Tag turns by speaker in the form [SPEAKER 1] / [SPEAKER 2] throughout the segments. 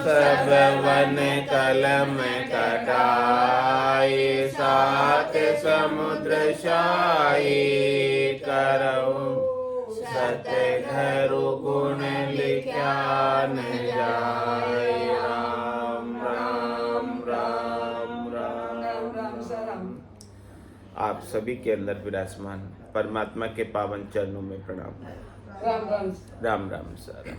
[SPEAKER 1] सब वन कलम कटाई, सात समुद्र शाही करऊं, सत धरु गुण लिख्या न जाय। राम राम राम राम। आप सभी के अंदर विराजमान परमात्मा के पावन चरणों में प्रणाम। राम राम राम राम सर।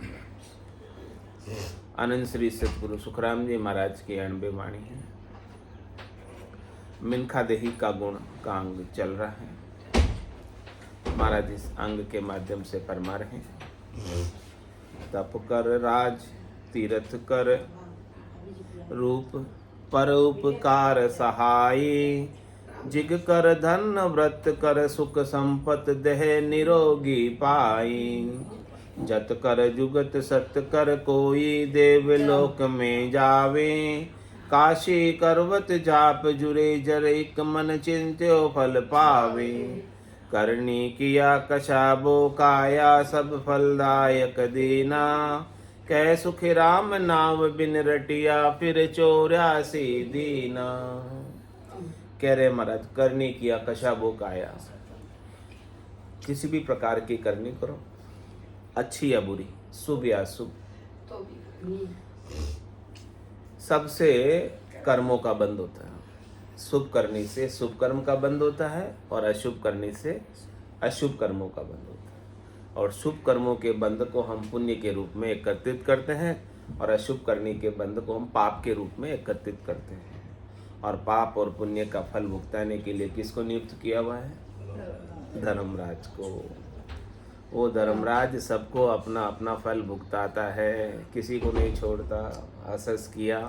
[SPEAKER 1] आनंद श्री सतगुरु सुखराम जी महाराज की 98 वाणी है। मिनखा देही का गुण का अंग चल रहा है। महाराज इस अंग के माध्यम से फरमा रहे हैं, तप कर राज तीर्थ कर, रूप पर उपकार सहाय, जिग कर धन व्रत कर, सुख संपत देह निरोगी पाई, जत कर जुगत सत कर, कोई देवलोक में जावे, काशी करवत जाप जुरे जर, एक मन चिंत्यो फल पावे, करनी किया कछाबो काया, सब फलदायक दीना, कह सुख राम नाव बिन रटिया, फिर 84 दीना। कह रहे महाराज, करनी किया कछाबो काया, किसी भी प्रकार की करनी करो, अच्छी या बुरी, शुभ या अशुभ, सबसे कर्मों का बंध होता है। शुभ करने से शुभ कर्म का बंध होता है और अशुभ करने से अशुभ कर्मों का बंध होता है। और शुभ कर्मों के बंध को हम पुण्य के रूप में एकत्रित करते हैं और अशुभ करने के बंध को हम पाप के रूप में एकत्रित करते हैं। और पाप और पुण्य का फल भुगताने के लिए किसको नियुक्त किया हुआ है? धर्मराज को। वो धर्मराज सबको अपना अपना फल भुगताता है, किसी को नहीं छोड़ता। हसस किया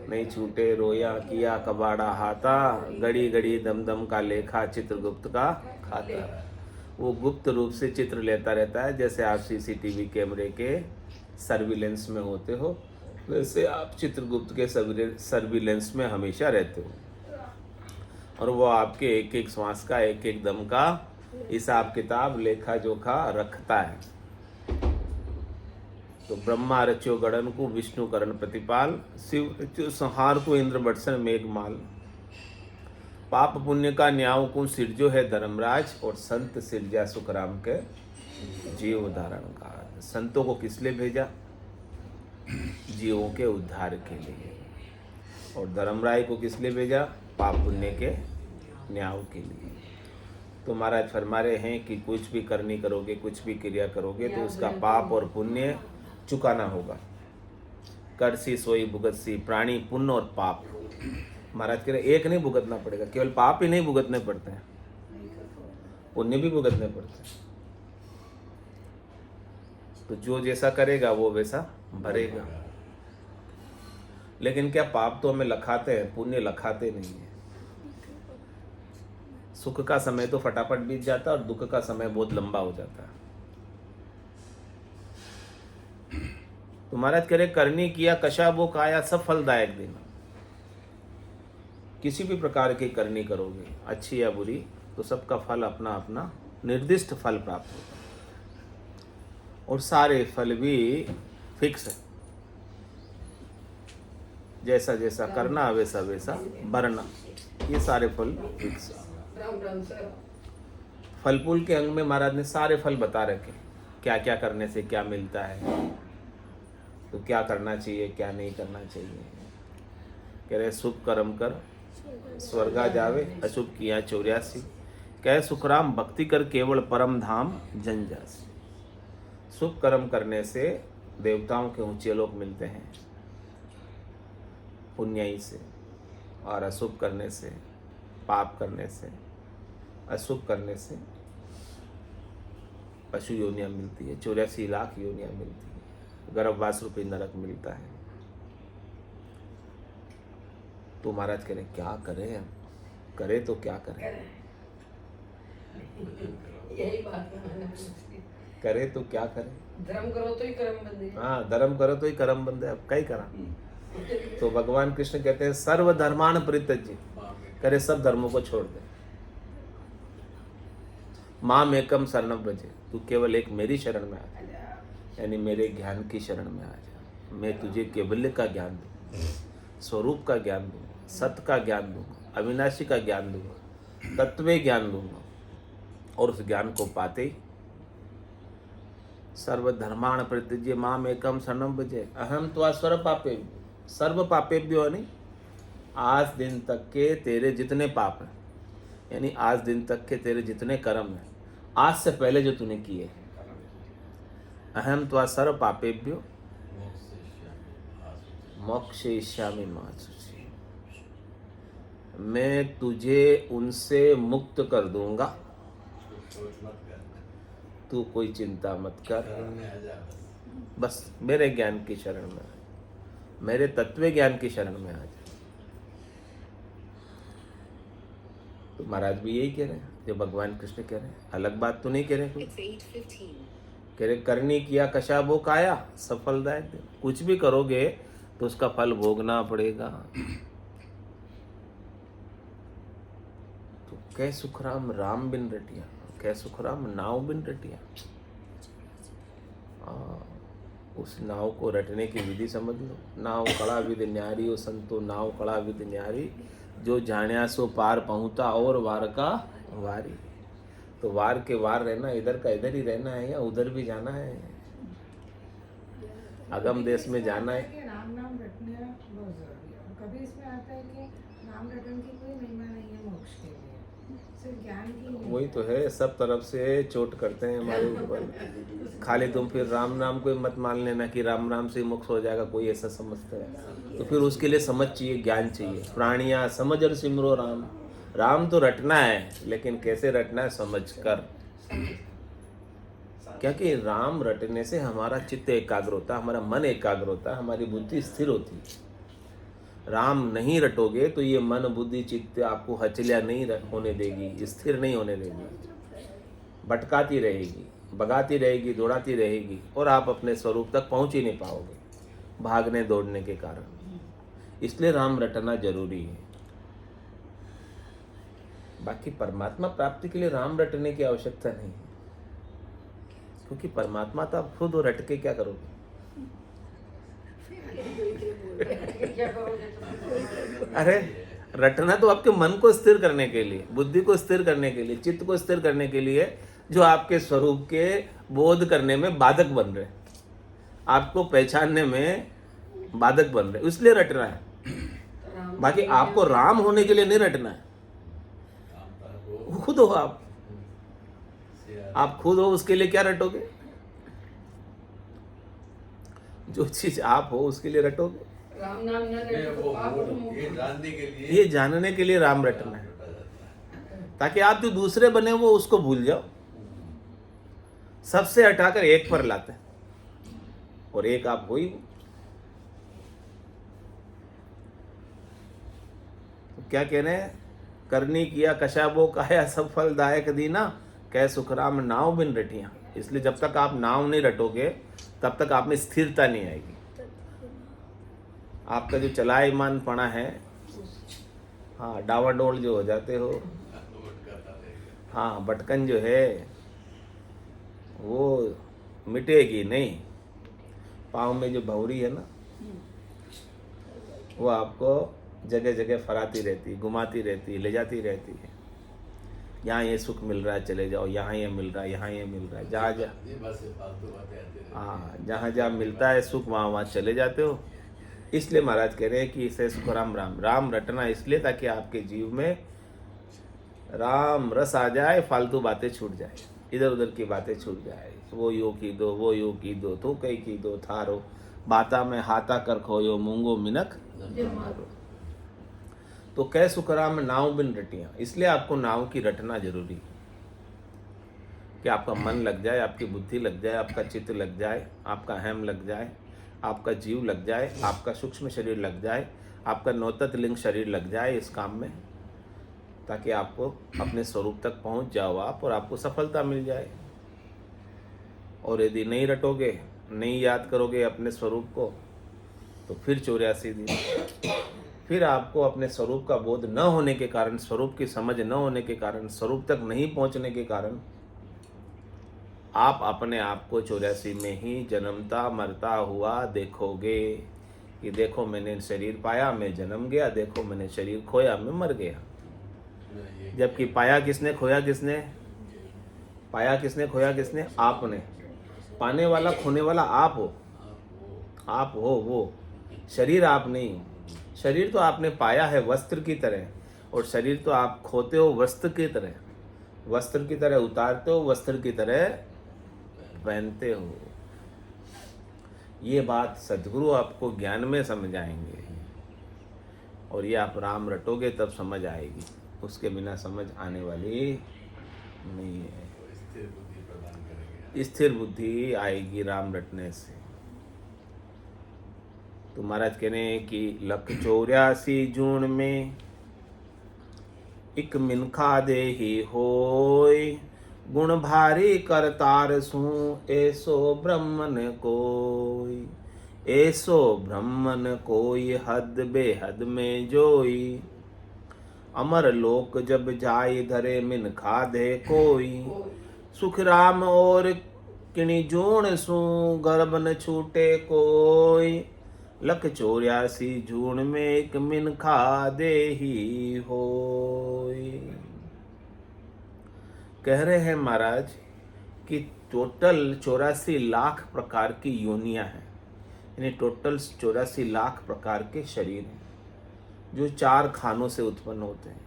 [SPEAKER 1] नहीं छूटे, रोया किया कबाड़ा हाथा, घड़ी घड़ी दम दम का लेखा, चित्रगुप्त का खाता। वो गुप्त रूप से चित्र लेता रहता है, जैसे आप सीसीटीवी कैमरे के सर्विलेंस में होते हो, वैसे आप चित्रगुप्त के सर्विलेंस में हमेशा रहते हो। और वो आपके एक एक श्वास का, एक एक दम का हिसाब किताब, लेखा जोखा रखता है। तो ब्रह्मा रच्यो गणन को, विष्णु करण प्रतिपाल, शिव रच्यो संहार को, इंद्र बटसन मेघमाल, पाप पुण्य का न्याव को सिरजो है धर्मराज, और संत सिरजा सुखराम के जीव धारण का। संतों को किस लिए भेजा? जीवों के उद्धार के लिए। और धर्मराय को किस लिए भेजा? पाप पुण्य के न्याय के लिए। तो महाराज फरमा रहे हैं कि कुछ भी करनी करोगे, कुछ भी क्रिया करोगे, तो उसका पाप और पुण्य चुकाना होगा। कर सी सोई भुगत सी, प्राणी पुण्य और पाप। महाराज कह रहे एक नहीं भुगतना पड़ेगा, केवल पाप ही नहीं भुगतने पड़ते हैं, पुण्य भी भुगतने पड़ते हैं। तो जो जैसा करेगा वो वैसा भरेगा। लेकिन क्या पाप तो हमें लखाते हैं, पुण्य लखाते नहीं है। सुख का समय तो फटाफट बीत जाता है और दुख का समय बहुत लंबा हो जाता है। तो महाराज कह रहे करनी किया कशाबो काया, सब फलदायक देना। किसी भी प्रकार की करनी करोगे, अच्छी या बुरी, तो सबका फल अपना अपना निर्दिष्ट फल प्राप्त होगा। और सारे फल भी फिक्स है, जैसा जैसा करना वैसा वैसा भरना, ये सारे फल फिक्स है। फल फूल के अंग में महाराज ने सारे फल बता रखे, क्या क्या करने से क्या मिलता है, तो क्या करना चाहिए क्या नहीं करना चाहिए। कह रहे शुभ कर्म कर स्वर्गा जावे, अशुभ किया 84। कह सुखराम भक्ति कर केवल परम धाम जन जासी। शुभ कर्म करने से देवताओं के ऊंचे लोक मिलते हैं पुण्याई से, और अशुभ करने से, पाप करने से, अशुभ करने से पशु योनियां मिलती है, 84 लाख योनियां मिलती है, गर्भवास रूपी नरक मिलता है। तो महाराज कह रहे क्या करें हम, करे तो क्या करें,
[SPEAKER 2] यही बात है।
[SPEAKER 1] करे तो क्या करें,
[SPEAKER 2] धर्म करो तो ही कर्म बंधे।
[SPEAKER 1] हाँ धर्म करो तो ही कर्म बंधे, अब कई करा। तो भगवान कृष्ण कहते हैं सर्व धर्मान परित्यज्य, करे सब धर्मों को छोड़ दे। माम एकम शरणम व्रज, तू केवल एक मेरी शरण में आ जा, यानी मेरे ज्ञान की शरण में आ जा। मैं तुझे केवल्य का ज्ञान दूंगा, स्वरूप का ज्ञान दूंगा, सत्य का ज्ञान दूंगा, अविनाशी का ज्ञान दूंगा, तत्व ज्ञान दूंगा। और उस ज्ञान को पाते ही सर्वधर्माण परित्यज्य माम एकम शरणम भजे अहम त्वा सर्व पापेभ्यो, सर्व पापेभ्यो नहीं, आज दिन तक के तेरे जितने पाप हैं, यानी आज दिन तक के तेरे जितने कर्म हैं, आज से पहले जो तूने किए हैं, अहम त्वा सर्व पापेभ्यो मोक्षयिष्यामि मा शुचि, मैं तुझे उनसे मुक्त कर दूंगा, तू कोई चिंता मत कर, बस मेरे ज्ञान की शरण में, मेरे तत्व ज्ञान की शरण में आ जा। तो महाराज भी यही कह रहे हैं जो भगवान कृष्ण कह रहे हैं, अलग बात तो नहीं कह रहे कोई। कह रहे करनी किया कशाबो काया सफलदायक, कुछ भी करोगे तो उसका फल भोगना पड़ेगा। तो कै सुखराम राम बिन रटिया, कै सुखराम नाव बिन रटिया। उस नाव को रटने की विधि समझ लो। नाव कड़ा विधि न्यारी हो संतो, नाव कड़ा विधि न्यारी, जो जाण्या सो पार पहुँचा और वार का वारी। तो वार के वार रहना, इधर का इधर ही रहना है या उधर भी जाना है, अगम देश में जाना है।
[SPEAKER 2] नाम नाम रटना बहुत जरूरी है। कभी इसमें आता है कि नाम रटने की कोई महिमा नहीं है मोक्ष के लिए, सिर्फ ज्ञान की।
[SPEAKER 1] वही तो है, सब तरफ से चोट करते हैं हमारे ऊपर। खाली तुम फिर राम नाम को मत मान लेना कि राम नाम से मोक्ष हो जाएगा, कोई ऐसा समझता है। तो फिर उसके लिए समझ चाहिए, ज्ञान चाहिए। प्राणिया समझ और सिमरो राम, राम तो रटना है लेकिन कैसे रटना है समझ कर। क्योंकि राम रटने से हमारा चित्त एकाग्र होता है, हमारा मन एकाग्र होता है, हमारी बुद्धि स्थिर होती है। राम नहीं रटोगे तो ये मन बुद्धि चित्त आपको हचलिया नहीं होने देगी, स्थिर नहीं होने देगी, भटकाती रहेगी, भगाती रहेगी, दौड़ाती रहेगी, और आप अपने स्वरूप तक पहुंच ही नहीं पाओगे भागने दौड़ने के कारण। इसलिए राम रटना जरूरी है। बाकी परमात्मा प्राप्ति के लिए राम रटने की आवश्यकता नहीं है, क्योंकि परमात्मा तो आप खुद हो, रट के क्या करोगे। अरे रटना तो आपके मन को स्थिर करने के लिए, बुद्धि को स्थिर करने के लिए, चित्त को स्थिर करने के लिए, जो आपके स्वरूप के बोध करने में बाधक बन रहे, आपको पहचानने में बाधक बन रहे, इसलिए रटना है। बाकी आपको राम होने के लिए नहीं रटना है। खुद हो आप खुद हो, उसके लिए क्या रटोगे। जो चीज आप हो उसके लिए रटोगे।
[SPEAKER 2] राम नाम न रटो तो पाप हो।
[SPEAKER 1] ये जानने के लिए राम रटना है, ताकि आप जो दूसरे बने वो उसको भूल जाओ। सबसे हटाकर एक पर लाते हैं, और एक आप हो ही हो। तो क्या कह रहे हैं, करनी किया कशाबो काया सब फलदायक दीना, कै सुखराम नाव बिन रटिया। इसलिए जब तक आप नाव नहीं रटोगे तब तक आप में स्थिरता नहीं आएगी। आपका जो चलायमान पना है, हाँ डावाडोल जो हो जाते हो, हाँ भटकन जो है वो मिटेगी नहीं। पाँव में जो भौरी है ना, वो आपको जगह जगह फराती रहती, घुमाती रहती, ले जाती रहती है। यहाँ ये सुख मिल रहा है चले जाओ, यहाँ ये मिल रहा है, यहाँ ये मिल रहा है, जहाँ जहाँ जहाँ मिलता है सुख वहाँ वहाँ चले जाते हो। इसलिए महाराज कह रहे हैं कि इसे सुख राम राम राम रटना, इसलिए ताकि आपके जीव में राम रस आ जाए, फालतू बातें छूट जाए, इधर उधर की बातें छूट जाए। वो यो की दो, वो यो की दो, तो कई की दो थारो, बाता में हाथा कर खोयो, मूंगो मिनक मारो। तो कै सुखराम नाव बिन रटिया, इसलिए आपको नाव की रटना जरूरी है कि आपका मन लग जाए, आपकी बुद्धि लग जाए, आपका चित्त लग जाए, आपका अहम लग जाए, आपका जीव लग जाए, आपका सूक्ष्म शरीर लग जाए, आपका नौतत लिंग शरीर लग जाए इस काम में, ताकि आपको अपने स्वरूप तक पहुंच जाओ आप, और आपको सफलता मिल जाए। और यदि नहीं रटोगे, नहीं याद करोगे अपने स्वरूप को, तो फिर 84 दिन, फिर आपको अपने स्वरूप का बोध न होने के कारण, स्वरूप की समझ न होने के कारण, स्वरूप तक नहीं पहुंचने के कारण आप अपने आप को 84 में ही जन्मता मरता हुआ देखोगे कि देखो मैंने शरीर पाया, मैं जन्म गया, देखो मैंने शरीर खोया, मैं मर गया। जबकि पाया किसने, खोया किसने? पाया किसने, खोया किसने? आपने। पाने वाला खोने वाला आप हो, आप हो वो, शरीर आप नहीं हो। शरीर तो आपने पाया है वस्त्र की तरह, और शरीर तो आप खोते हो वस्त्र की तरह, वस्त्र की तरह उतारते हो, वस्त्र की तरह पहनते हो। ये बात सद्गुरु आपको ज्ञान में समझाएंगे, और ये आप राम रटोगे तब समझ आएगी, उसके बिना समझ आने वाली नहीं है। स्थिर बुद्धि आएगी राम रटने से। तो महाराज कह रहे हैं कि 184 जून में इक मिनखा देही होय, गुण भारी करतार सू ऐसो ब्रह्मन कोई, ऐसो ब्रह्मन कोई हद बेहद में जोई, अमर लोक जब जाय धरे मिनखा दे कोई, सुख राम और किणी जूण सू गर्भ न छूटे कोई, 184 जून में एक मिनखा देही होय। कह रहे हैं महाराज कि टोटल 84 लाख प्रकार की योनियां हैं, यानी टोटल 84 लाख प्रकार के शरीर हैं जो 4 खानों से उत्पन्न होते हैं।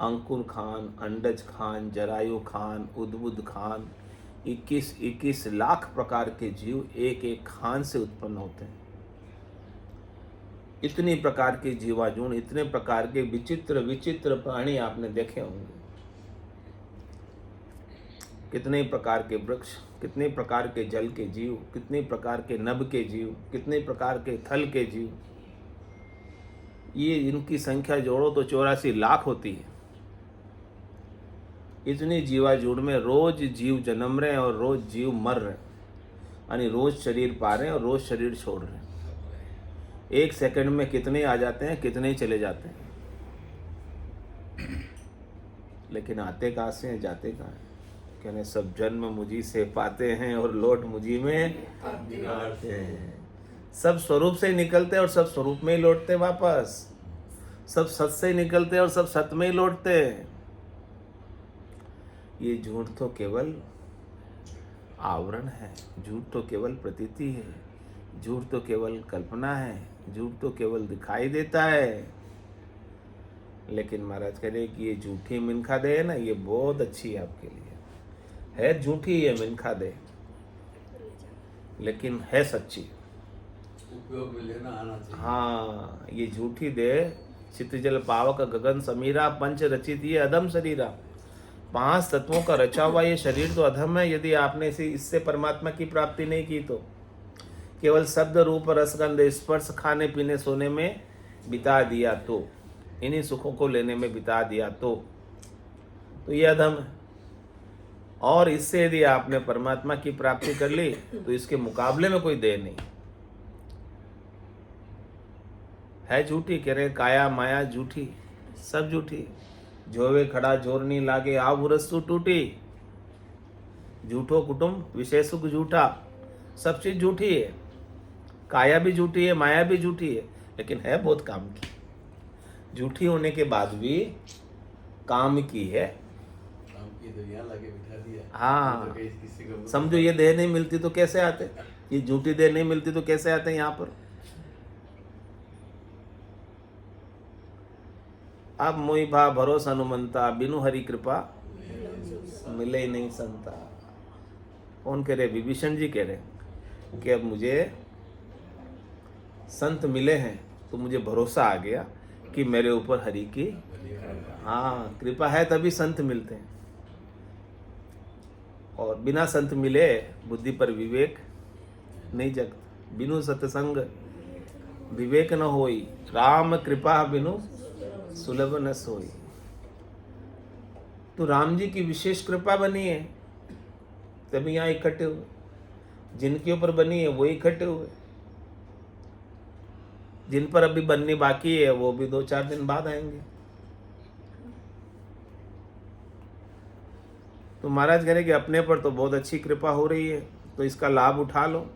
[SPEAKER 1] अंकुर खान, अंडज खान, जरायु खान, उद्बुद्ध खान, 21 लाख प्रकार के जीव एक एक खान से उत्पन्न होते हैं। इतनी प्रकार के जीवाणु, इतने प्रकार के विचित्र विचित्र प्राणी आपने देखे होंगे। कितने प्रकार के वृक्ष, कितने प्रकार के जल के जीव, कितने प्रकार के नभ के जीव, कितने प्रकार के थल के जीव। ये इनकी संख्या जोड़ो तो 84 लाख होती है। इतनी जीवाजूड़ में रोज जीव जन्म रहे हैं और रोज जीव मर रहे हैं, यानी रोज शरीर पा रहे हैं और रोज शरीर छोड़ रहे हैं। एक सेकंड में कितने आ जाते हैं, कितने ही चले जाते हैं। लेकिन आते कहाँ से हैं, जाते कहाँ हैं? कहने सब जन्म मुझी से पाते हैं और लौट मुझी में आते हैं। सब स्वरूप से ही निकलते हैं और सब स्वरूप में ही लौटते वापस। सब सत से ही निकलते हैं और सब सत में ही लौटते हैं। ये झूठ तो केवल आवरण है, झूठ तो केवल प्रतीति है, झूठ तो केवल कल्पना है, झूठ तो केवल दिखाई देता है। लेकिन महाराज कह रहे कि ये झूठी मिनखा दे है ना, ये बहुत अच्छी है आपके लिए। है झूठी ये मिनखा दे, लेकिन है सच्ची।
[SPEAKER 3] उपयोग में लेना आना चाहिए।
[SPEAKER 1] हाँ, ये झूठी दे चितजल पावक गगन समीरा, पंच रचित ये अधम शरीरा। 5 तत्वों का रचा हुआ ये शरीर तो अधम है। यदि आपने इससे परमात्मा की प्राप्ति नहीं की तो केवल शब्द रूप रसगंध स्पर्श खाने पीने सोने में बिता दिया, तो इन्हीं सुखों को लेने में बिता दिया तो ये अधम है। और इससे यदि आपने परमात्मा की प्राप्ति कर ली तो इसके मुकाबले में कोई देर नहीं है। झूठी कह रहे, काया माया झूठी, सब झूठी। जोवे खड़ा जोर नहीं लागे, आव रस्सू टूटी। झूठो कुटुंब विषय सुख झूठा, सब चीज झूठी है। काया भी झूठी है, माया भी झूठी है, लेकिन है बहुत काम की। झूठी होने के बाद भी काम की है।
[SPEAKER 3] काम की तो यहाँ लाके बिठा दिया।
[SPEAKER 1] हाँ,
[SPEAKER 3] तो किसी को
[SPEAKER 1] समझो ये देह नहीं मिलती तो कैसे आते, ये झूठी देह नहीं मिलती तो कैसे आते यहाँ पर। अब मोहि भा भरोसा अनुमंता, बिनु हरि कृपा मिले ही नहीं संता। कौन कह रहे? विभीषण जी कह रहे कि अब मुझे संत मिले हैं तो मुझे भरोसा आ गया कि मेरे ऊपर हरि की हाँ कृपा है, तभी संत मिलते हैं। और बिना संत मिले बुद्धि पर विवेक नहीं जगता। बिनु सत्संग विवेक न होई, राम कृपा बिनु सुलभ न सोई। तो राम जी की विशेष कृपा बनी है तभी यहाँ इकट्ठे हुए। जिनके ऊपर बनी है वो इकट्ठे हुए। जिन पर अभी बननी बाकी है वो भी 2-4 दिन बाद आएंगे। तो महाराज कह रहे कि अपने पर तो बहुत अच्छी कृपा हो रही है, तो इसका लाभ उठा लो।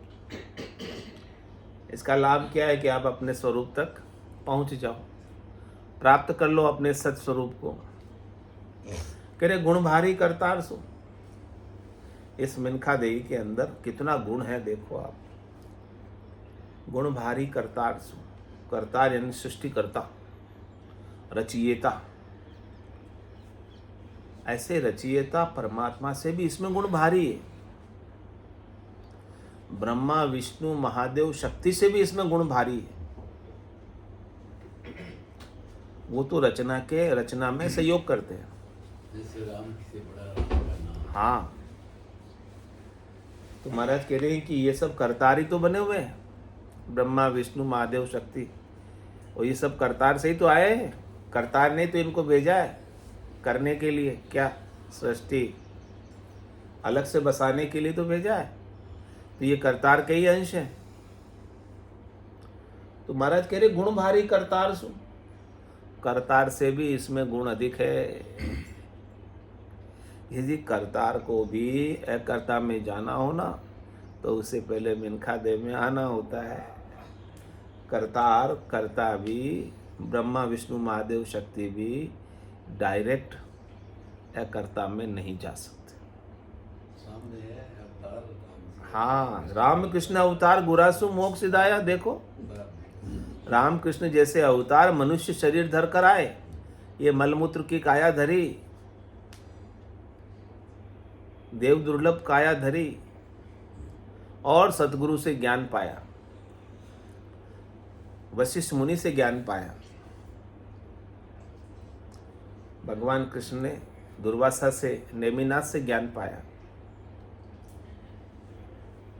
[SPEAKER 1] इसका लाभ क्या है कि आप अपने स्वरूप तक पहुंच जाओ, प्राप्त कर लो अपने सत स्वरूप को। कह रहे गुण भारी करतार सो। इस मिनखा देवी के अंदर कितना गुण है देखो आप। गुण भारी करतार सो। करतार यानी सृष्टिकर्ता, रचयिता। ऐसे रचयिता परमात्मा से भी इसमें गुण भारी है। ब्रह्मा विष्णु महादेव शक्ति से भी इसमें गुण भारी है। वो तो रचना में सहयोग करते हैं।
[SPEAKER 3] जैसे राम से बड़ा राम का नाम।
[SPEAKER 1] हाँ, तो महाराज कह रहे हैं कि ये सब करतार ही तो बने हुए हैं, ब्रह्मा विष्णु महादेव शक्ति। और ये सब करतार से ही तो आए हैं। करतार ने तो इनको भेजा है करने के लिए, क्या सृष्टि अलग से बसाने के लिए तो भेजा है। तो ये करतार के ही अंश है। तो महाराज कह रहे गुण भारी करतार सु। करतार से भी इसमें गुण अधिक है। यदि करतार को भी अकर्ता में जाना हो ना, तो उससे पहले मिनखा देव में आना होता है। करतार कर्ता भी, ब्रह्मा विष्णु महादेव शक्ति भी डायरेक्ट अकर्ता में नहीं जा सकते।
[SPEAKER 3] सामने है अवतार राम।
[SPEAKER 1] हाँ, रामकृष्ण अवतार गुरासु मोक्ष सिधाया। देखो रामकृष्ण जैसे अवतार मनुष्य शरीर धर कर आए, ये मलमूत्र की काया धरी, देव दुर्लभ काया धरी, और सतगुरु से ज्ञान पाया, वशिष्ठ मुनि से ज्ञान पाया। भगवान कृष्ण ने दुर्वासा से, नेमिनाथ से ज्ञान पाया,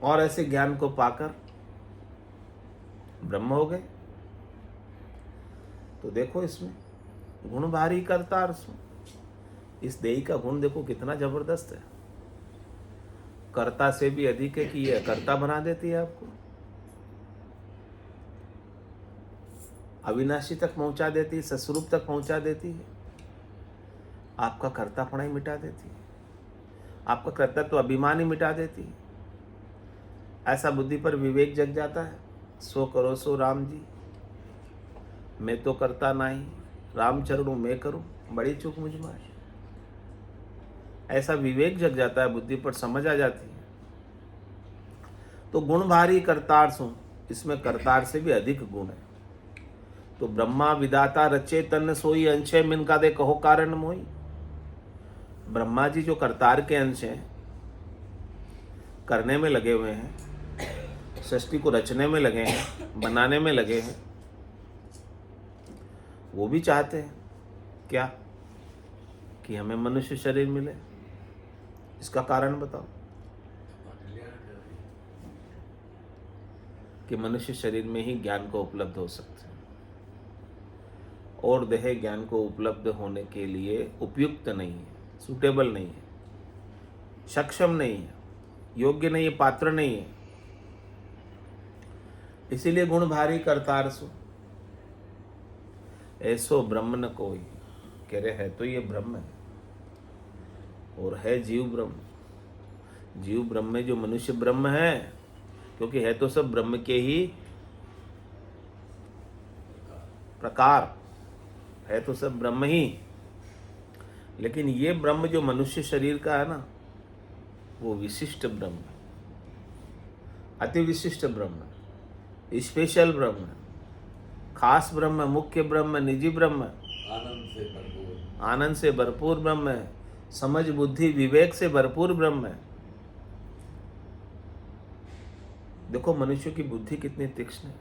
[SPEAKER 1] और ऐसे ज्ञान को पाकर ब्रह्म हो गए। तो देखो इसमें गुण भारी करतार सु। इस देही का गुण देखो कितना जबरदस्त है। कर्ता से भी अधिक है कि ये कर्ता बना देती है आपको, अविनाशी तक पहुंचा देती है, सस्वरूप तक पहुंचा देती है, आपका कर्तापना ही मिटा देती है, आपका कर्तव्य तो अभिमान ही मिटा देती है। ऐसा बुद्धि पर विवेक जग जाता है। सो करो सो राम जी, मैं तो करता नहीं, राम चरणों मैं करूं, बड़ी चूक मुझ में। ऐसा विवेक जग जाता है, बुद्धि पर समझ आ जाती है। तो गुण भारी करतार सो, इसमें करतार से भी अधिक गुण है। तो ब्रह्मा विदाता रचे तन सोई, अंशे मिनका दे कहो कारण मोई। ब्रह्मा जी जो करतार के अंश हैं, करने में लगे हुए हैं, सृष्टि को रचने में लगे हैं, बनाने में लगे हैं, वो भी चाहते हैं क्या कि हमें मनुष्य शरीर मिले। इसका कारण बताओ कि मनुष्य शरीर में ही ज्ञान को उपलब्ध हो सकते हैं, और देह ज्ञान को उपलब्ध होने के लिए उपयुक्त नहीं है, सूटेबल नहीं है, सक्षम नहीं है, योग्य नहीं है, पात्र नहीं है। इसीलिए गुण भारी करतार सो। ऐसो ब्रह्म न कोई। कह रहे है तो ये ब्रह्म है, और है जीव ब्रह्म। जीव ब्रह्म में जो मनुष्य ब्रह्म है, क्योंकि है तो सब ब्रह्म के ही प्रकार, है तो सब ब्रह्म ही। लेकिन ये ब्रह्म जो मनुष्य शरीर का है ना, वो विशिष्ट ब्रह्म है, अति विशिष्ट ब्रह्म है, स्पेशल ब्रह्म है, खास ब्रह्म है, मुख्य ब्रह्म है, निजी ब्रह्म है, आनंद से भरपूर ब्रह्म है, समझ बुद्धि विवेक से भरपूर ब्रह्म है। देखो मनुष्य की बुद्धि कितनी तीक्ष्ण है,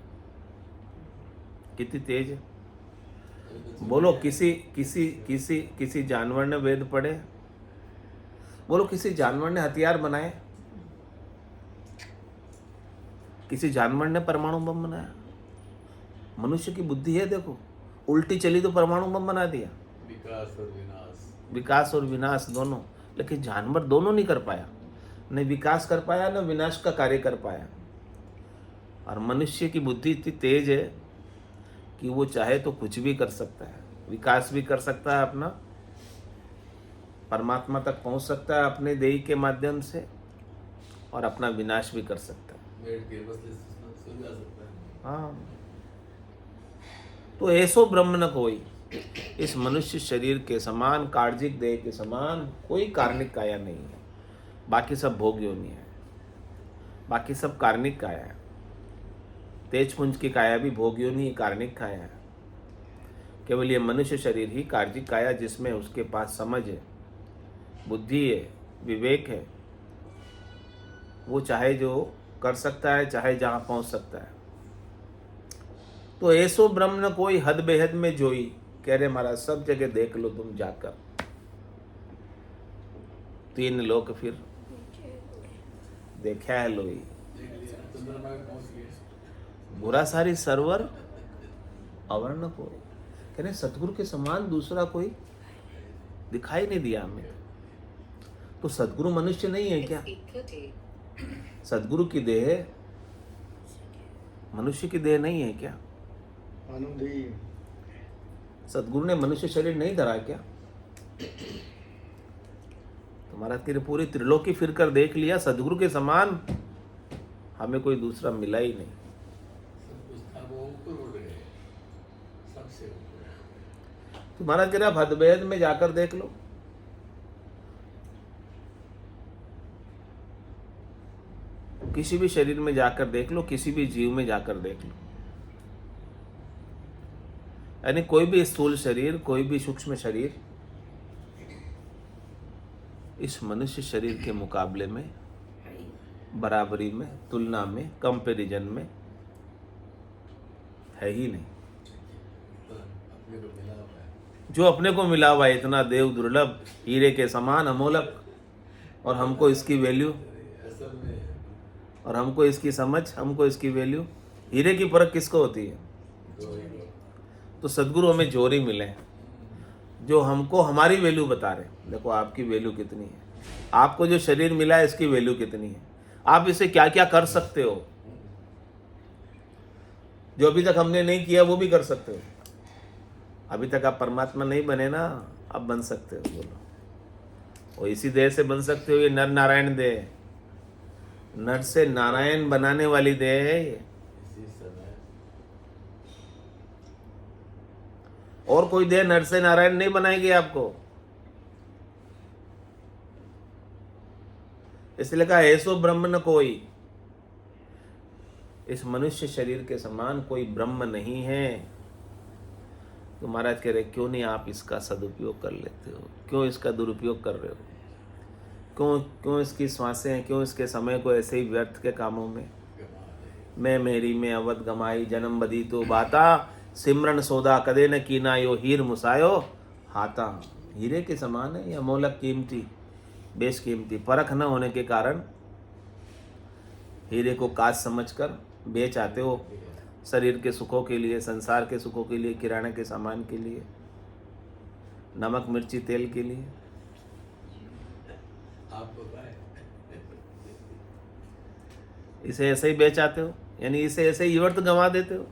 [SPEAKER 1] कितनी तेज है। बोलो किसी जानवर ने वेद पढ़े? बोलो किसी जानवर ने हथियार बनाए? किसी जानवर ने परमाणु बम बनाया? मनुष्य की बुद्धि है, देखो उल्टी चली तो परमाणु बम बना दिया। विकास और विनाश दोनों। लेकिन जानवर दोनों नहीं कर पाया, न विकास कर पाया न विनाश का कार्य कर पाया। और मनुष्य की बुद्धि इतनी तेज है कि वो चाहे तो कुछ भी कर सकता है, विकास भी कर सकता है अपना, परमात्मा तक पहुंच सकता है अपने देही के माध्यम से, और अपना विनाश भी कर सकता है।
[SPEAKER 3] बैठ के बस सो जा सकता है।
[SPEAKER 1] हाँ, तो ऐसो ब्रह्म न कोई। इस मनुष्य शरीर के समान, कार्जिक देह के समान कोई कार्मिक काया नहीं है। बाकी सब भोग योनि है, बाकी सब कार्मिक काया है। तेजपुंज की काया भी भोग योनि, कार्मिक काया है। केवल ये मनुष्य शरीर ही कार्जिक काया, जिसमें उसके पास समझ है, बुद्धि है, विवेक है, वो चाहे जो कर सकता है, चाहे जहाँ पहुँच सकता है। तो ऐसो ब्रह्म न कोई हद बेहद में जोई। कह रहे महाराज सब जगह देख लो तुम जाकर, 3 लोक फिर देखा है लोई।
[SPEAKER 3] देख लिया, चंद्रमा में पहुंच गए।
[SPEAKER 1] बुरा सारी सरवर अवर्ण कोई। कह रहे सतगुरु के समान दूसरा कोई दिखाई नहीं दिया हमें। तो सतगुरु मनुष्य नहीं है क्या? सतगुरु की देह मनुष्य की देह नहीं है क्या? सतगुरु ने मनुष्य शरीर नहीं धरा क्या? तुम्हारा तेरे पूरी त्रिलोकी फिर कर देख लिया, सतगुरु के समान हमें कोई दूसरा मिला ही नहीं।
[SPEAKER 3] सब कुछ था, वो ऊपर उड़ गए, सबसे ऊपर।
[SPEAKER 1] तुम्हारा कह रहा भदभेद में जाकर देख लो। किसी भी शरीर में जाकर देख लो, किसी भी जीव में जाकर देख लो। यानी कोई भी स्थूल शरीर, कोई भी सूक्ष्म शरीर इस मनुष्य शरीर के मुकाबले में, बराबरी में, तुलना में, कंपैरिजन में है ही नहीं।
[SPEAKER 3] अपने को मिला हुआ है।
[SPEAKER 1] जो अपने को मिला हुआ है इतना देव दुर्लभ, हीरे के समान अमोलक, और हमको इसकी वैल्यू,
[SPEAKER 3] असल में
[SPEAKER 1] और हमको इसकी समझ, हमको इसकी वैल्यू। हीरे की परख किसको होती है?
[SPEAKER 3] दो ही लोग।
[SPEAKER 1] तो सदगुरु हमें जोरी मिले हैं, जो हमको हमारी वैल्यू बता रहे हैं। देखो आपकी वैल्यू कितनी है, आपको जो शरीर मिला है इसकी वैल्यू कितनी है, आप इसे क्या क्या कर सकते हो, जो अभी तक हमने नहीं किया वो भी कर सकते हो। अभी तक आप परमात्मा नहीं बने ना, अब बन सकते हो। बोलो, और इसी देह से बन सकते हो। ये नर नारायण देह, नर से नारायण बनाने वाली देह है ये।
[SPEAKER 3] इसी समय
[SPEAKER 1] और कोई देह नर से नारायण नहीं बनाएगी आपको। इसलिए कहा ऐसो ब्रह्म न कोई। इस मनुष्य शरीर के समान कोई ब्रह्म नहीं है। तो महाराज कह रहे क्यों नहीं आप इसका सदुपयोग कर लेते हो, क्यों इसका दुरुपयोग कर रहे हो, क्यों क्यों इसकी श्वासें हैं, क्यों इसके समय को ऐसे ही व्यर्थ के कामों में। मैं मेरी में अवध गमाई जन्म बदी तो बाता, सिमरन सौदा कदे न कीना यो हीर मुसायो हाथा। हीरे के समान है, या अमोलक कीमती, बेश कीमती। परख न होने के कारण हीरे को काज समझकर बेच आते हो, शरीर के सुखों के लिए, संसार के सुखों के लिए, किराने के सामान के लिए, नमक मिर्ची तेल के लिए।
[SPEAKER 3] आपको पाए
[SPEAKER 1] इसे ऐसे ही बेच आते हो, यानी इसे ऐसे ही व्यर्थ गंवा देते हो,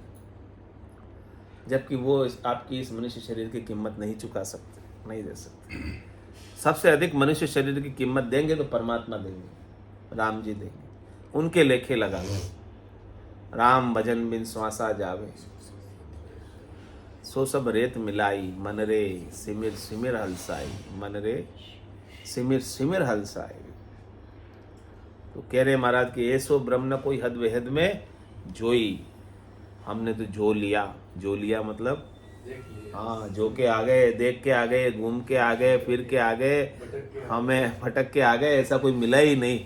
[SPEAKER 1] जबकि वो आपकी इस मनुष्य शरीर की कीमत नहीं चुका सकते, नहीं दे सकते। सबसे अधिक मनुष्य शरीर की कीमत देंगे तो परमात्मा देंगे, राम जी देंगे। उनके लेखे लगा लो। राम भजन बिन श्वासा जावे, सो सब रेत मिलाई, मन रे सिमिर सिमिर हलसाई, मन रे सिमिर सिमिर हलसाई। तो कह रहे महाराज कि ऐसो ब्रह्म न कोई हद वेहद में जोई। हमने तो जो लिया, जो लिया मतलब
[SPEAKER 3] देख लिया,
[SPEAKER 1] हाँ, जो के आ गए, देख के आ गए, घूम के आ गए, फिर के आ गए,
[SPEAKER 3] भटक के
[SPEAKER 1] हमें भटक के आ गए, ऐसा कोई मिला ही नहीं।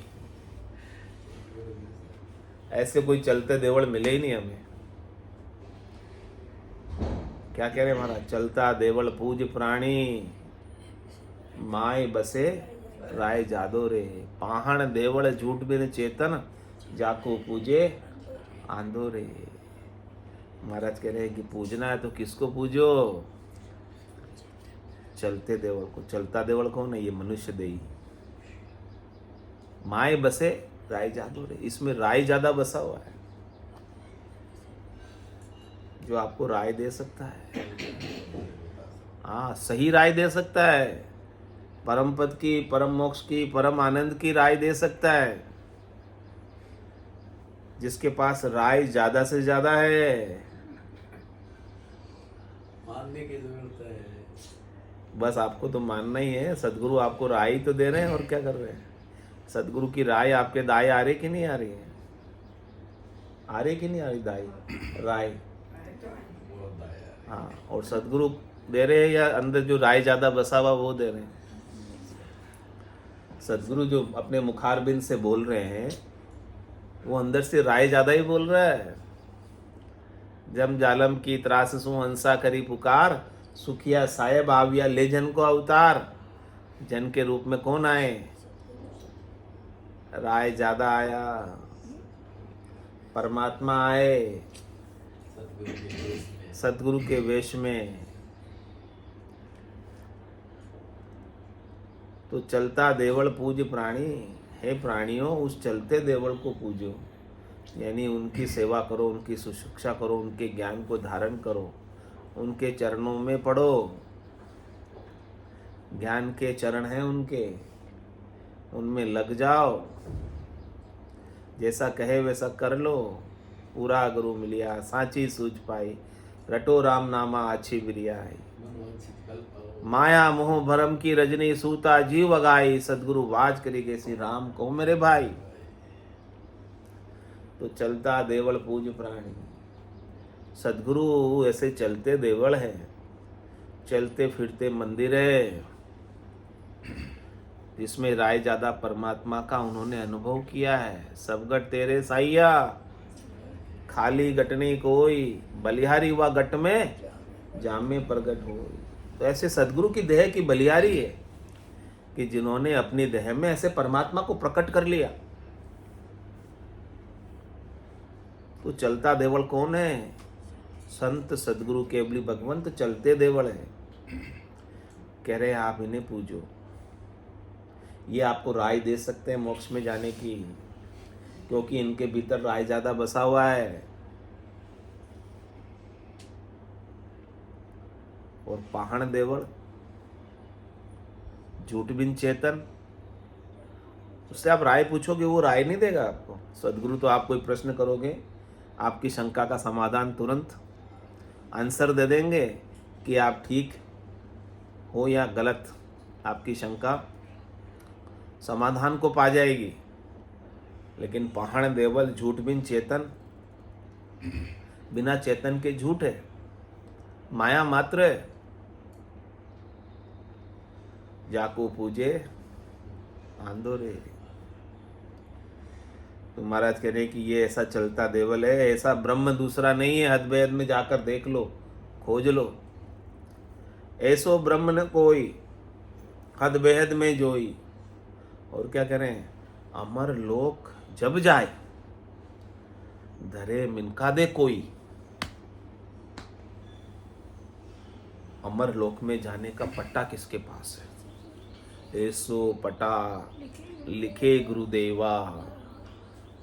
[SPEAKER 1] ऐसे कोई चलते देवड़ मिले ही नहीं हमें। क्या कह रहे महाराज? चलता देवड़ पूज प्राणी, माय बसे राय जादो रे। पाहण देवड़ झूठ बिन चेतन, जाको पूजे आंदो रे। महाराज कह रहे हैं कि पूजना है तो किसको पूजो? चलते देवड़ को। चलता देवड़ कौन है? ये मनुष्य देही। माय बसे राय जादो रे, इसमें राय ज्यादा बसा हुआ है, जो आपको राय दे सकता है। हाँ, सही राय दे सकता है, परम पद की, परम मोक्ष की, परम आनंद की राय दे सकता है। जिसके पास राय ज्यादा से ज्यादा है,
[SPEAKER 3] मानने की जरूरत है।
[SPEAKER 1] बस आपको तो मानना ही है। सदगुरु आपको राय ही तो दे रहे हैं, और क्या कर रहे हैं। सदगुरु की राय आपके दाएं आ रही कि नहीं आ रही है? आ रही कि नहीं आ रही दाएं राय?
[SPEAKER 3] बहुत आया।
[SPEAKER 1] हाँ, और सदगुरु दे रहे हैं या अंदर जो राय ज्यादा बसा हुआ वो दे रहे हैं? सदगुरु जो अपने मुखारबिंद से बोल रहे हैं वो अंदर से राय ज्यादा ही बोल रहा है। जम जालम की त्रास सु हंसा करी पुकार, सुखिया साहेब आविया ले जन को अवतार। जन के रूप में कौन आए? राय ज्यादा आया, परमात्मा आए
[SPEAKER 3] सदगुरु के देश में।
[SPEAKER 1] सदगुरु के वेश में। तो चलता देवल पूज प्राणी, हे प्राणियों उस चलते देवल को पूजो, यानी उनकी सेवा करो, उनकी सुशिक्षा करो, उनके ज्ञान को धारण करो, उनके चरणों में पढ़ो। ज्ञान के चरण हैं उनके, उनमें लग जाओ, जैसा कहे वैसा कर लो। पूरा गुरु मिलिया सांची सूझ पाई, रटो राम नामा अच्छी बिरियाई।
[SPEAKER 3] मनवांछित कल्प हो।
[SPEAKER 1] माया मोह भरम की रजनी सूता जीव अगाई, सदगुरु वाज करी श्री राम को मेरे भाई। तो चलता देवल पूज प्राणी, सदगुरु ऐसे चलते देवल है, चलते फिरते मंदिर है, जिसमें राय ज्यादा परमात्मा का उन्होंने अनुभव किया है। सब गट तेरे साइया, खाली गटनी कोई, बलिहारी हुआ गट में जामे प्रगट हो। तो ऐसे सदगुरु की देह की बलिहारी है कि जिन्होंने अपनी देह में ऐसे परमात्मा को प्रकट कर लिया। तो चलता देवल कौन है? संत सदगुरु केवली भगवंत चलते देवल है। कह रहे हैं आप इन्हें पूजो, ये आपको राय दे सकते हैं मोक्ष में जाने की, क्योंकि इनके भीतर राय ज्यादा बसा हुआ है। और पाहण देवल झूठ बिन चेतन, उससे आप राय पूछोगे वो राय नहीं देगा आपको। सदगुरु तो आप कोई प्रश्न करोगे, आपकी शंका का समाधान तुरंत आंसर दे देंगे कि आप ठीक हो या गलत। आपकी शंका समाधान को पा जाएगी। लेकिन पाहण देवल झूठ बिन चेतन, बिना चेतन के झूठ है, माया मात्र है। जाको पूजे आंदोरे। तो महाराज कह रहे कि ये ऐसा चलता देवल है, ऐसा ब्रह्म दूसरा नहीं है। हदबेद में जाकर देख लो, खोज लो, ऐसो ब्रह्म न कोई, हदबेद में जोई। और क्या करें? अमर लोक जब जाए, धरे मिनका दे कोई। अमर लोक में जाने का पट्टा किसके पास है? ऐसो पटा लिखे गुरुदेवा,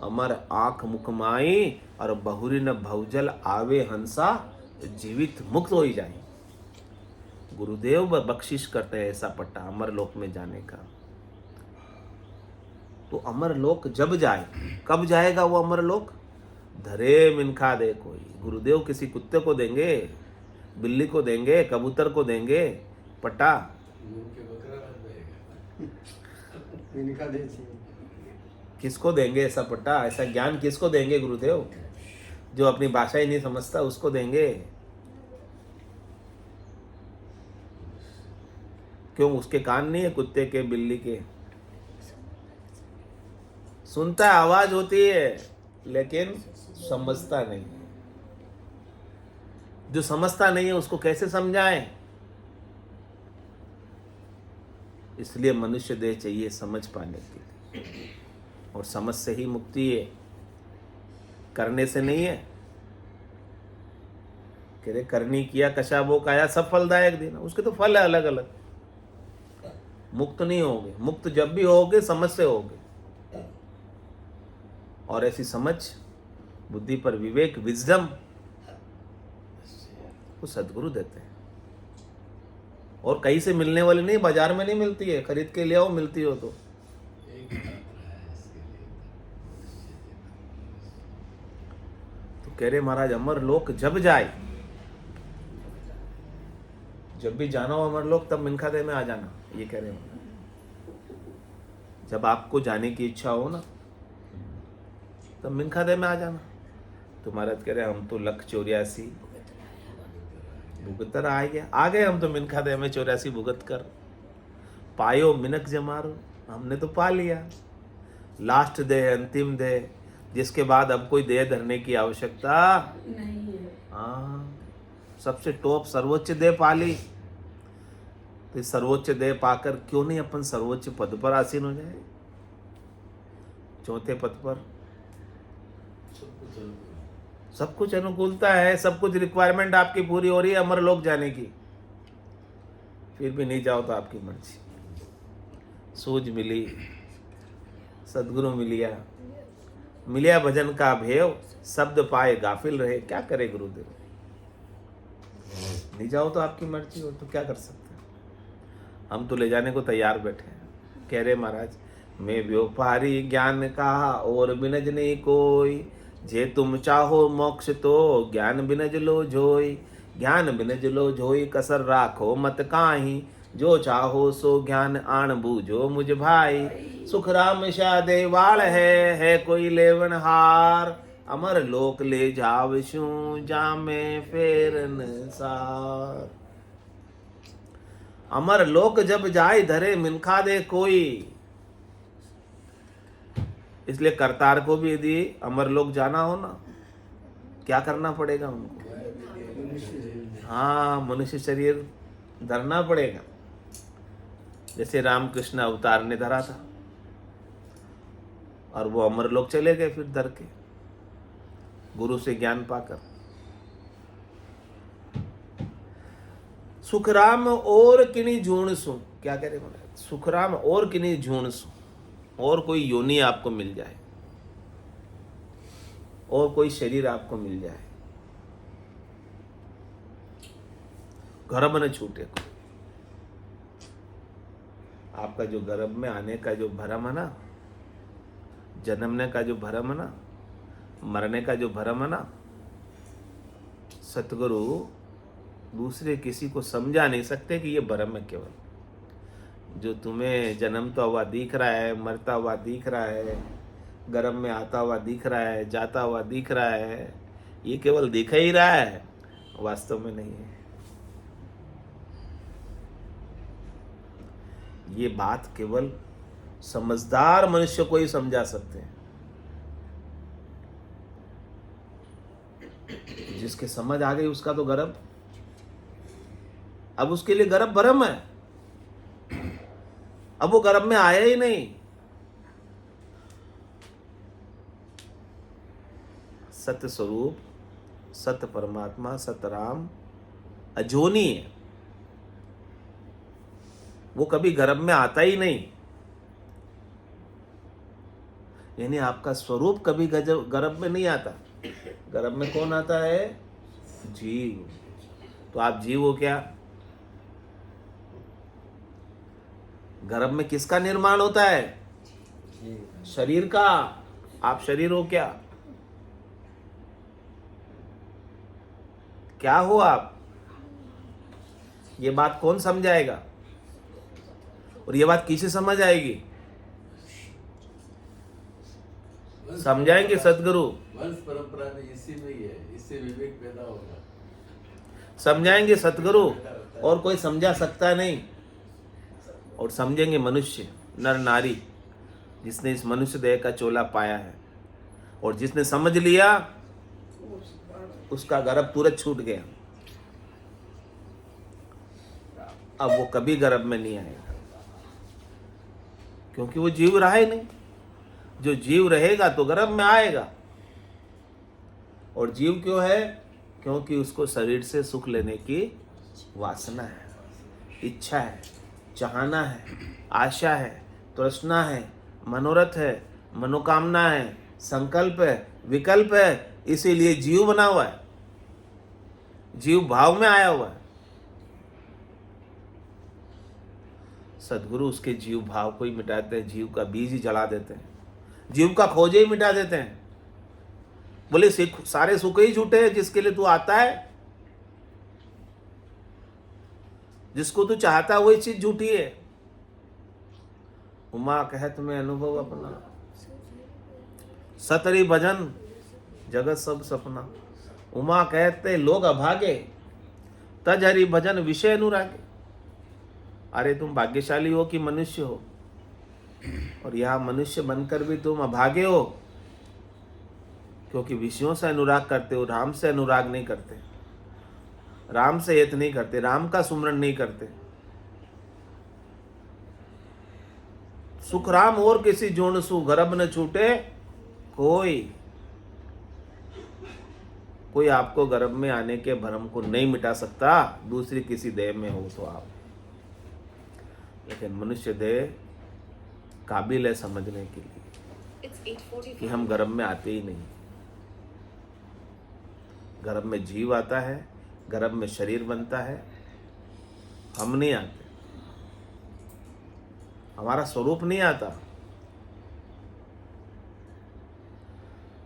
[SPEAKER 1] अमर आंख मुखमाई और बहुरी न भवजल आवे हंसा, जीवित मुक्त हो ही जाए। गुरुदेव बख्शिश करते हैं ऐसा पट्टा अमर लोक में जाने का। तो अमर लोक जब जाए, कब जाएगा वो अमर लोक? धरे मिनखा दे कोई। गुरुदेव किसी कुत्ते को देंगे, बिल्ली को देंगे, कबूतर को देंगे पट्टा?
[SPEAKER 3] उनके बकरा बन जाएगा।
[SPEAKER 4] इनका देश है।
[SPEAKER 1] किसको देंगे ऐसा पट्टा? ऐसा ज्ञान किसको देंगे गुरुदेव? जो अपनी भाषा ही नहीं समझता उसको देंगे। क्यों? उसके कान नहीं है कुत्ते के, बिल्ली के? सुनता है, आवाज होती है, लेकिन समझता नहीं है। जो समझता नहीं है उसको कैसे समझाएं? इसलिए मनुष्य देह चाहिए समझ पाने के लिए, और समझ से ही मुक्ति है, करने से नहीं है। कह रहे करनी किया कशाबो काया, सब फलदायक दिन। उसके तो फल है अलग अलग। मुक्त नहीं होगे। मुक्त जब भी होगे समझ से होगे, और ऐसी समझ, बुद्धि पर विवेक, विजडम वो सदगुरु देते हैं। और कहीं से मिलने वाली नहीं, बाजार में नहीं मिलती है, खरीद के ले आओ, मिलती हो तो।
[SPEAKER 3] एक मात्रा है इसके लिए
[SPEAKER 1] तो कह रहे महाराज अमर लोक जब जाए, जब भी जाना हो अमर लोक तब मिनखा देह में आ जाना, ये कह रहे हैं। जब आपको जाने की इच्छा हो ना तब मिनखा देह में आ जाना। तो महाराज कह रहे हम तो 184 भुगतर आ गए हम तो मिनखा दे में 84 भुगत कर पायो मिनक जमारो, हमने तो पा लिया। लास्ट दे, अंतिम दे, जिसके बाद अब कोई देह धरने की आवश्यकता
[SPEAKER 2] नहीं है।
[SPEAKER 1] हाँ, सबसे टॉप सर्वोच्च देह पा ली। तो इस सर्वोच्च देह पाकर क्यों नहीं अपन सर्वोच्च पद पर आसीन हो जाए, चौथे पद पर। सब कुछ अनुकूलता है, सब कुछ रिक्वायरमेंट आपकी पूरी हो रही है अमर लोक जाने की, फिर भी नहीं जाओ तो आपकी मर्जी। सूझ मिली, सदगुरु मिलिया भजन का भेव, शब्द पाए गाफिल रहे, क्या करे गुरुदेव। नहीं जाओ तो आपकी मर्जी हो, तो क्या कर सकते हैं। हम तो ले जाने को तैयार बैठे हैं। कह रहे महाराज मैं व्यापारी ज्ञान का और बिनज नहीं कोई, जे तुम चाहो मोक्ष तो ज्ञान बिनज लो जोई, ज्ञान बिनज लो जोई कसर राखो मत काहीं, जो चाहो सो ज्ञान आन बूझो मुझ भाई, सुख राम शादे वाल है कोई लेवन हार, अमर लोक ले जावशू जामे फेरन सार। अमर लोक जब जाए धरे मिनखा दे कोई, इसलिए करतार को भी यदि अमर लोक जाना हो ना, क्या करना पड़ेगा उनको? हाँ, मनुष्य शरीर धरना पड़ेगा। जैसे रामकृष्ण अवतार ने धरा था और वो अमर लोक चले गए फिर धर के, गुरु से ज्ञान पाकर। सुखराम और किनी झूण सु, क्या कह रहे महाराज? सुखराम और किनी झूण सु, और कोई योनि आपको मिल जाए, और कोई शरीर आपको मिल जाए, गर्भ न छूटे को। आपका जो गर्भ में आने का जो भरम है ना, जन्मने का जो भरम है ना, मरने का जो भरम है ना, सतगुरु दूसरे किसी को समझा नहीं सकते कि ये भरम है। केवल जो तुम्हें जन्मता हुआ दिख रहा है, मरता हुआ दिख रहा है, गर्भ में आता हुआ दिख रहा है, जाता हुआ दिख रहा है, ये केवल दिख ही रहा है, वास्तव में नहीं है। ये बात केवल समझदार मनुष्य को ही समझा सकते हैं। जिसके समझ आ गई उसका तो गर्भ, अब उसके लिए गर्भ भरम है, अब वो गर्भ में आया ही नहीं। सत्य स्वरूप, सत्य परमात्मा, सत्य राम अजोनी है, वो कभी गर्भ में आता ही नहीं। यानी आपका स्वरूप कभी गर्भ में नहीं आता। गर्भ में कौन आता है? जीव। तो आप जीव हो क्या? गर्भ में किसका निर्माण होता है? शरीर का। आप शरीर हो क्या? क्या हो आप? ये बात कौन समझाएगा? और ये बात किसे समझ आएगी? समझाएंगे सदगुरु।
[SPEAKER 3] वंश परंपरा में इसी में ही है, इससे विवेक पैदा होगा।
[SPEAKER 1] समझाएंगे सदगुरु, और कोई समझा सकता नहीं। और समझेंगे मनुष्य, नर नारी, जिसने इस मनुष्य देह का चोला पाया है, और जिसने समझ लिया उसका गर्भ तुरंत छूट गया। अब वो कभी गर्भ में नहीं आएगा, क्योंकि वो जीव रहा ही नहीं। जो जीव रहेगा तो गर्भ में आएगा। और जीव क्यों है? क्योंकि उसको शरीर से सुख लेने की वासना है, इच्छा है, चाहना है, आशा है, तृष्णा है, मनोरथ है, मनोकामना है, संकल्प है, विकल्प है। इसीलिए जीव बना हुआ है, जीव भाव में आया हुआ है। सदगुरु उसके जीव भाव को ही मिटाते हैं, जीव का बीज ही जला देते हैं, जीव का खोज ही मिटा देते हैं। बोले सारे सुख ही झूठे हैं जिसके लिए तू आता है, जिसको तू चाहता है वही चीज झूठी है। उमा कहत में अनुभव अपना, सतरी भजन जगत सब सपना। उमा कहते लोग अभागे, तज हरि भजन विषय अनुरागे। अरे तुम भाग्यशाली हो कि मनुष्य हो, और यह मनुष्य बनकर भी तुम अभागे हो, क्योंकि विषयों से अनुराग करते हो, राम से अनुराग नहीं करते, राम से हित नहीं करते, राम का सुमरण नहीं करते। सुख राम और किसी जोन सु, गर्भ न छूटे कोई आपको गर्भ में आने के भ्रम को नहीं मिटा सकता, दूसरी किसी देह में हो तो आप। लेकिन मनुष्य देह काबिल है समझने के लिए कि हम गर्भ में आते ही नहीं। गर्भ में जीव आता है, गर्भ में शरीर बनता है, हम नहीं आते, हमारा स्वरूप नहीं आता।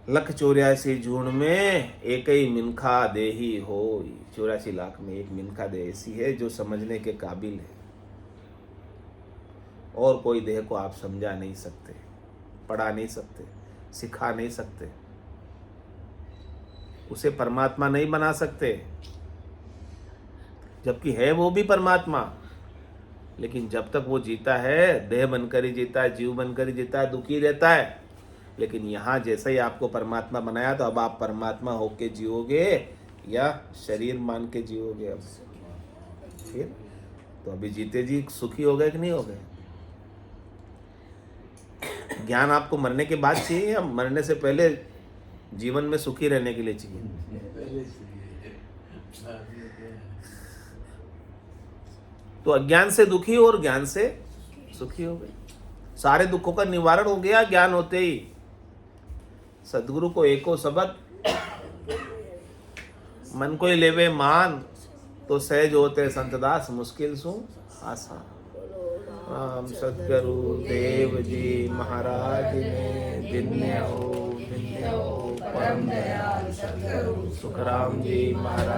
[SPEAKER 1] लख 84 जून में एक ही मिनखा देही हो। 84 लाख में एक मिनखा देह ऐसी है जो समझने के काबिल है, और कोई देह को आप समझा नहीं सकते, पढ़ा नहीं सकते, सिखा नहीं सकते, उसे परमात्मा नहीं बना सकते, जबकि है वो भी परमात्मा। लेकिन जब तक वो जीता है, देह बनकर ही जीता है, जीव बनकर ही जीता है, दुखी रहता है। लेकिन यहाँ जैसे ही आपको परमात्मा बनाया, तो अब आप परमात्मा होके जियोगे या शरीर मान के जियोगे। अब फिर तो अभी जीते जी सुखी हो गए कि नहीं हो गए? ज्ञान आपको मरने के बाद चाहिए या मरने से पहले जीवन में सुखी रहने के लिए चाहिए? तो अज्ञान से दुखी और ज्ञान से सुखी हो गए। सारे दुखों का निवारण हो गया ज्ञान होते ही। सदगुरु को एको सबक मन को ही लेवे मान, तो सहज होते संतदास मुश्किल सु आसान। राम सदगुरु देव जी महाराज ने दिन्य हो परम दयाल सदगुरु सुखराम जी महाराज।